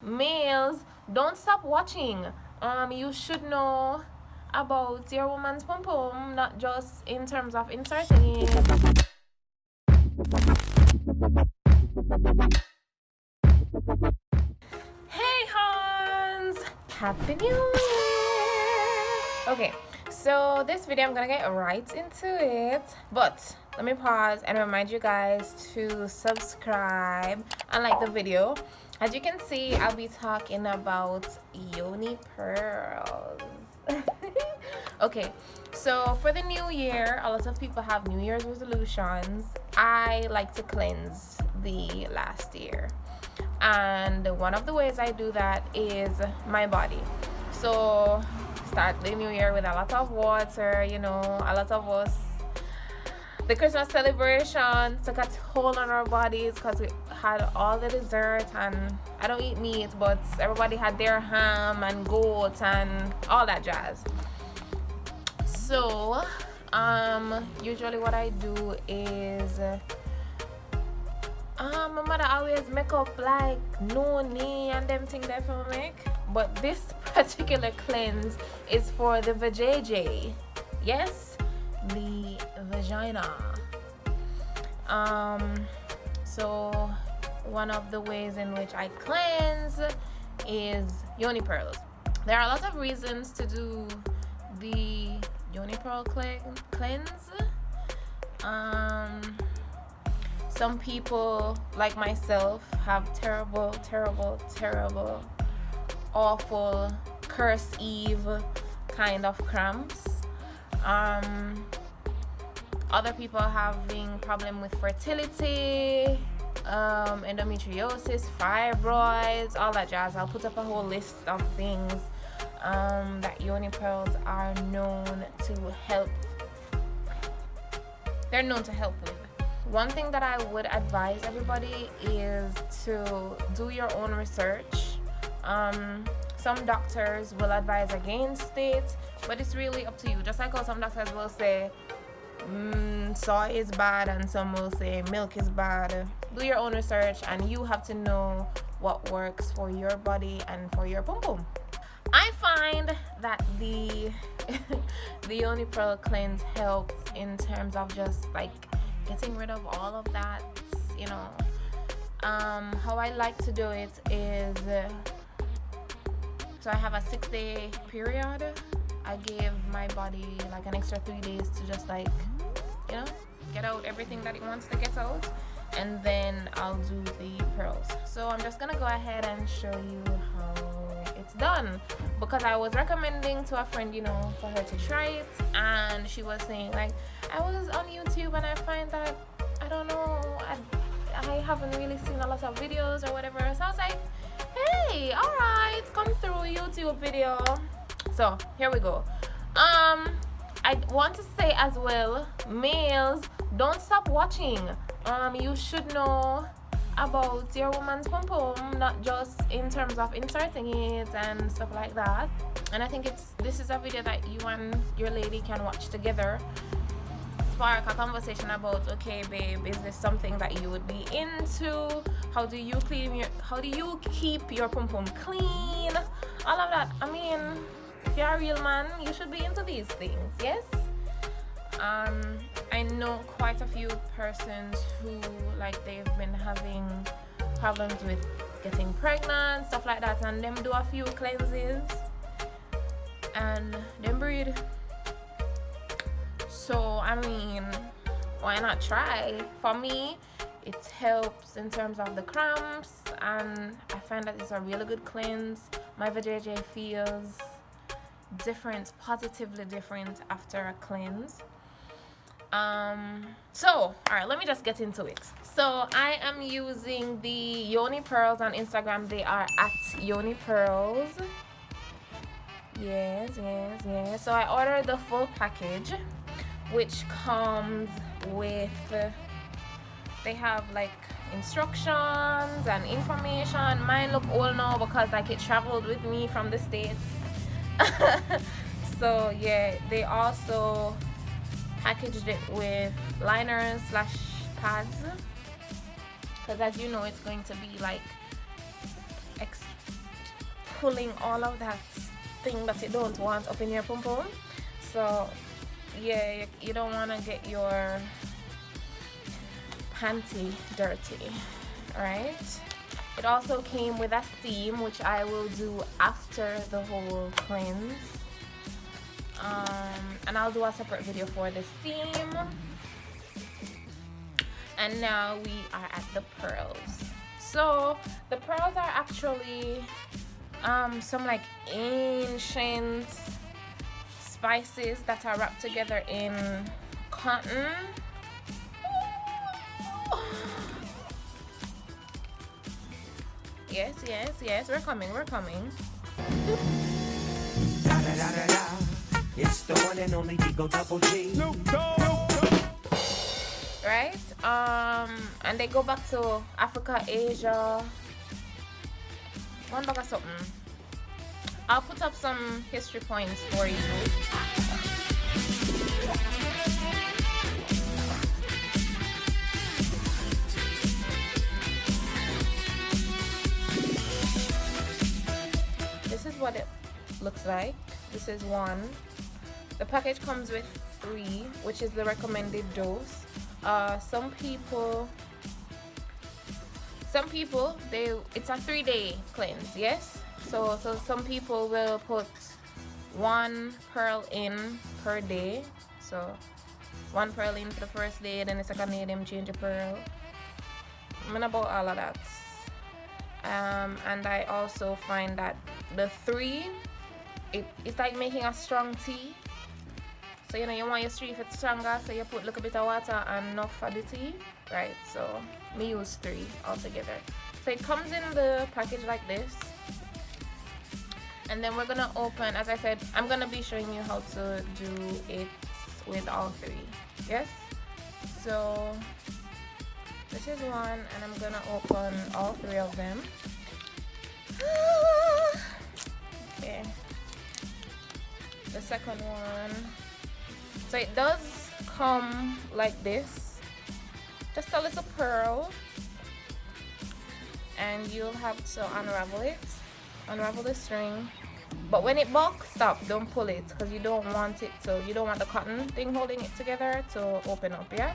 males, don't stop watching. You should know about your woman's pum pum, not just in terms of inserting it. Hey Hans! Happy New Year! Okay, so this video I'm gonna get right into it, but let me pause and remind you guys to subscribe and like the video. As you can see, I'll be talking about Vagina Pearls. Okay, so for the new year, a lot of people have New Year's resolutions. I like to cleanse the last year, and one of the ways I do that is my body. So start the new year with a lot of water. You know, a lot of us, the Christmas celebration took a toll on our bodies because we had all the dessert, and I don't eat meat, but everybody had their ham and goat and all that jazz. So usually what I do is my mother always make up like noni and them things that for make, but this particular cleanse is for the vajayjay. Yes, the vagina. So one of the ways in which I cleanse is Vagina Pearls. There are a lot of reasons to do the Vagina Pearl cleanse. Some people, like myself, have terrible, awful curse eve kind of cramps. Other people having problem with fertility, endometriosis, fibroids, all that jazz. I'll put up a whole list of things that Vagina Pearls are known to help. They're known to help with. One thing that I would advise everybody is to do your own research. Some doctors will advise against it, but it's really up to you. Just like how some doctors will say soy is bad, and some will say milk is bad. Do your own research, and you have to know what works for your body and for your pum pum. I find that the Vagina Pearl cleanse helps in terms of just like getting rid of all of that, you know. How I like to do it is, so I have a 6-day period. I give my body like an extra 3 days to just like, you know, get out everything that it wants to get out, and then I'll do the pearls. So I'm just gonna go ahead and show you how it's done, because I was recommending to a friend, you know, for her to try it, and she was saying like, I was on YouTube and I find that, I don't know, I haven't really seen a lot of videos or whatever. So I was like, hey, all right, come through YouTube video. So here we go. I want to say as well, males, don't stop watching. You should know about your woman's pum pum, not just in terms of inserting it and stuff like that. And I think this is a video that you and your lady can watch together. Spark a conversation about, okay babe, is this something that you would be into? How do you keep your pum pum clean? All of that. I mean, if you're a real man, you should be into these things, yes? I know quite a few persons who, like, they've been having problems with getting pregnant, stuff like that, and them do a few cleanses and them breed. So I mean, why not try? For me, it helps in terms of the cramps, and I find that it's a really good cleanse. My vajayjay feels different, positively different after a cleanse. So all right, let me just get into it. So I am using the Vagina Pearls on Instagram. They are at Vagina Pearls. Yes. So I ordered the full package, which comes with, they have like instructions and information. Mine look old now because like it traveled with me from the States. So yeah, they also packaged it with liners / pads, because as you know, it's going to be like pulling all of that thing that you don't want up in your pum pum. So yeah, you don't want to get your panty dirty, right? It also came with a steam, which I will do after the whole cleanse, and I'll do a separate video for the steam. And now we are at the pearls. So the pearls are actually some like ancient spices that are wrapped together in cotton. Yes, we're coming. It's the one and only Digo Double G. Right? And they go back to Africa, Asia. One bag of something. I'll put up some history points for you. This is what it looks like. This is one. The package comes with 3, which is the recommended dose. Some people it's a 3-day cleanse, yes. So some people will put 1 pearl in per day. So 1 pearl in for the first day, then the second day them change a pearl. I'm about all of that. And I also find that the 3, it's like making a strong tea. So you know you want your street it's stronger, so you put a little bit of water and enough for the tea, right? So me use 3 altogether. So it comes in the package like this, and then we're gonna open. As I said, I'm gonna be showing you how to do it with all 3. Yes. So this is one, and I'm gonna open all 3 of them. Okay. The second one. So it does come like this, just a little pearl, and you'll have to unravel the string. But when it bulks, stop, don't pull it, because you don't want the cotton thing holding it together to open up, yeah?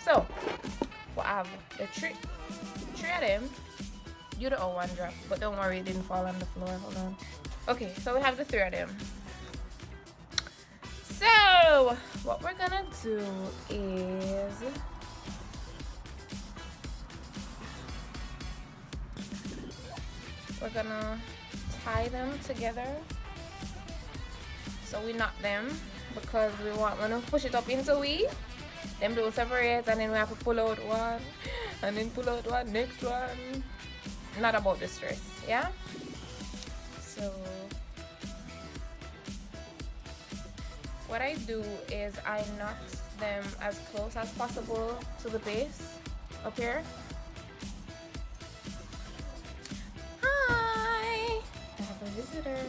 So we have the 3 of them. You the one drop, but don't worry, it didn't fall on the floor. Hold on. Okay, so we have the 3 of them. So what we're gonna do is we're gonna tie them together. So we knot them because we want when we push it up into them don't separate, and then we have to pull out one and then pull out one, next one. Not about the stress, yeah? So what I do is I knot them as close as possible to the base up here. Hi! I have a visitor.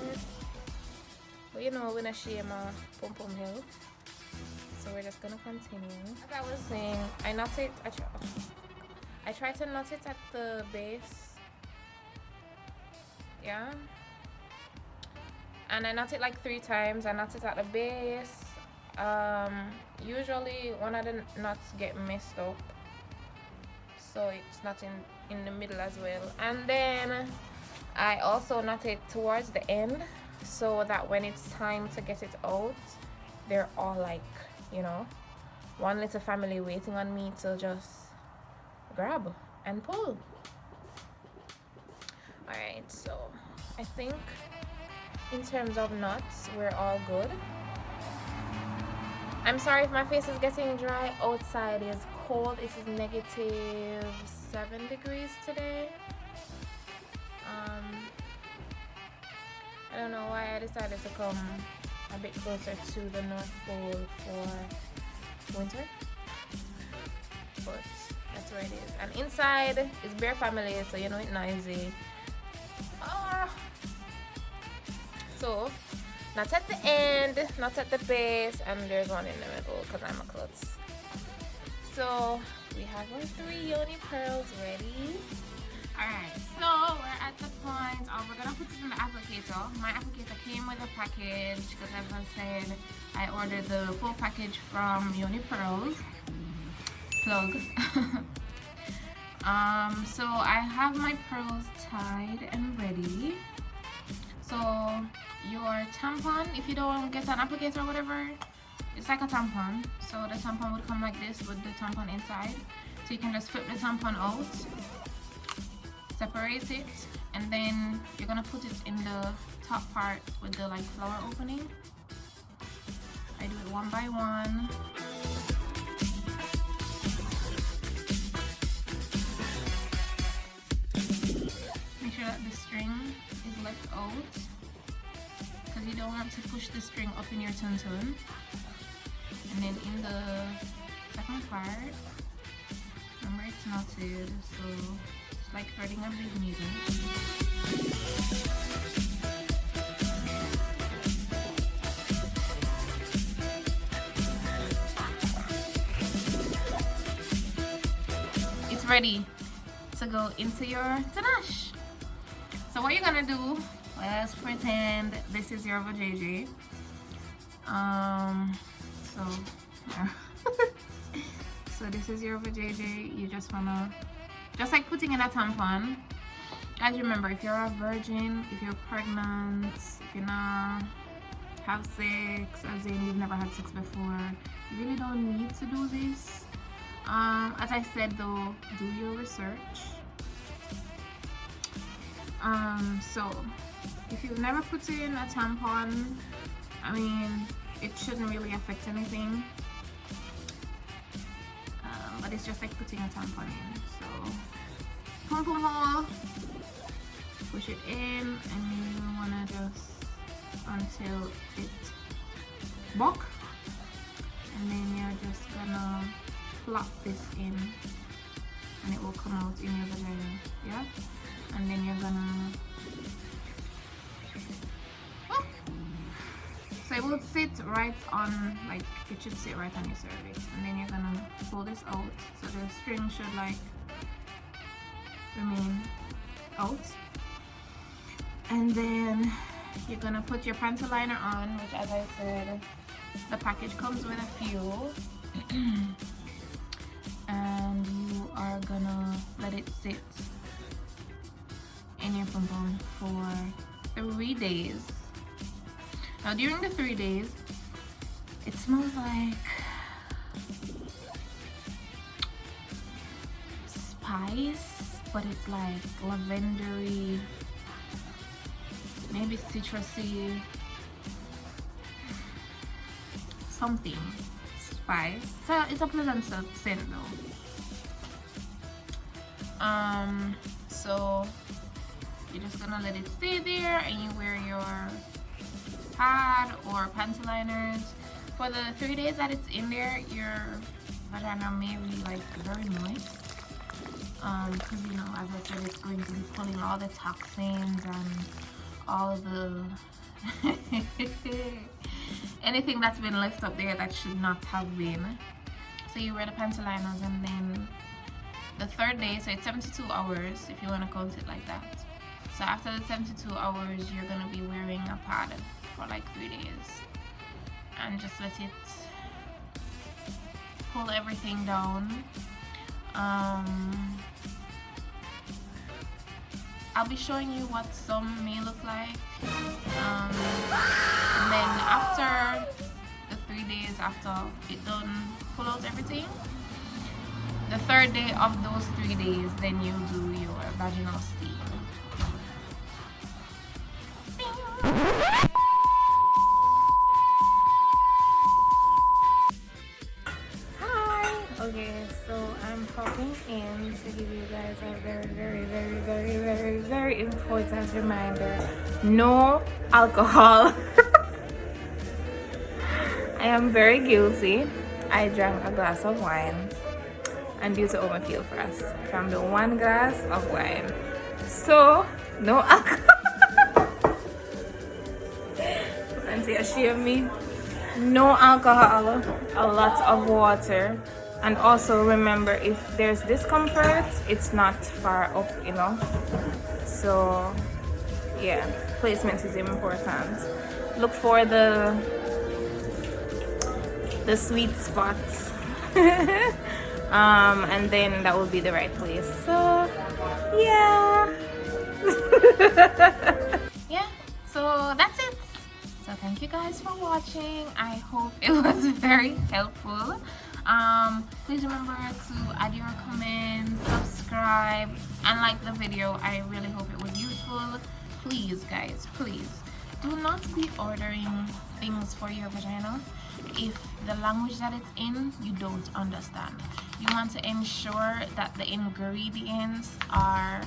But you know, we're gonna share my pom pom health. So we're just gonna continue. As I was saying, I knot it. I try to knot it at the base. Yeah. And I knot it like 3 times. I knot it at the base. Usually one of the knots get messed up, so it's not in the middle as well. And then I also knot it towards the end, so that when it's time to get it out, they're all like, you know, one little family waiting on me to just grab and pull. Alright, so I think in terms of knots, we're all good. I'm sorry if my face is getting dry. Outside is cold. It is -7 degrees today. I don't know why I decided to come a bit closer to the North Pole for winter, but that's where it is. And inside is bare family, so you know it's noisy. So Not at the end, not at the base, and there's one in the middle because I'm a klutz. So we have our 3 yoni pearls ready. Alright, so we're at the point of we're gonna put it in the applicator. My applicator came with a package because, as I said, I ordered the full package from Yoni Pearls. Plug. So I have my pearls tied and ready. So your tampon, if you don't get an applicator or whatever, it's like a tampon. So the tampon would come like this with the tampon inside. So you can just flip the tampon out, separate it, and then you're gonna put it in the top part with the like flower opening. I do it one by one. Make sure that the string is left out because you don't want to push the string up in your tuntun. And then in the second part, remember it's knotted, so it's like threading a big needle. It's ready to go into your tanash. So what you're gonna do, let's pretend this is your vajayjay. So this is your vajayjay. You just wanna, just like putting in a tampon. Guys, remember, if you're a virgin, if you're pregnant, if you're not have sex, as in you've never had sex before, you really don't need to do this. As I said though, do your research. So if you've never put in a tampon, I mean, it shouldn't really affect anything. But it's just like putting a tampon in. So pum pum hole, push it in, and you wanna just until it buck, and then you're just gonna plop this in, and it will come out in your vagina. Yeah, and then you're gonna. So it will sit right on, like it should sit right on your cervix, and then you're gonna pull this out, so the string should like remain out, and then you're gonna put your panty liner on, which, as I said, the package comes with a few, and you are gonna let it sit in your pom pom for 3 days. Now during the 3 days, it smells like spice, but it's like lavendery, maybe citrusy, something spice. So it's a pleasant scent though. So you're just gonna let it stay there, and you wear your pad or panty liners. For the 3 days that it's in there, your vagina may be like very moist, because you know, as I said, it's going to be pulling all the toxins and all the anything that's been left up there that should not have been. So you wear the panty liners, and then the 3rd day, so it's 72 hours if you want to count it like that. So after the 72 hours, you're gonna be wearing a pad for like 3 days, and just let it pull everything down. I'll be showing you what some may look like, and then after the 3 days after it done pull out everything, the 3rd day of those 3 days, then you do your vaginal steam. Okay, so I'm popping in to give you guys a very important reminder. No alcohol. I am very guilty. I drank a glass of wine, and due to overfeel frost from the 1 glass of wine. So no alcohol. see a share me. No alcohol, a lot of water, and also remember, if there's discomfort, it's not far up enough. So yeah, placement is important. Look for the sweet spots. And then that will be the right place. So yeah. Yeah, so that's it. So thank you guys for watching. I hope it was very helpful. Please remember to add your comments, subscribe, and like the video. I really hope it was useful. Please guys, please do not be ordering things for your vagina if the language that it's in you don't understand. You want to ensure that the ingredients are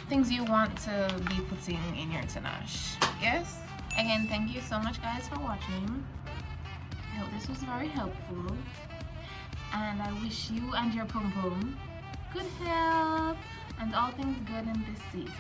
things you want to be putting in your tanash. Yes, again, thank you so much guys for watching. I hope this was very helpful, and I wish you and your pum pum good health and all things good in this season.